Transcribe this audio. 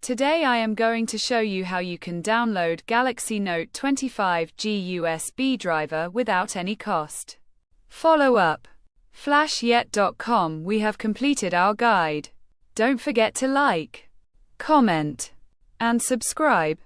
Today I am going to show you how you can download Galaxy Note 25G USB driver without any cost. Follow up. Flashyet.com. We have completed our guide. Don't forget to like, comment, and subscribe.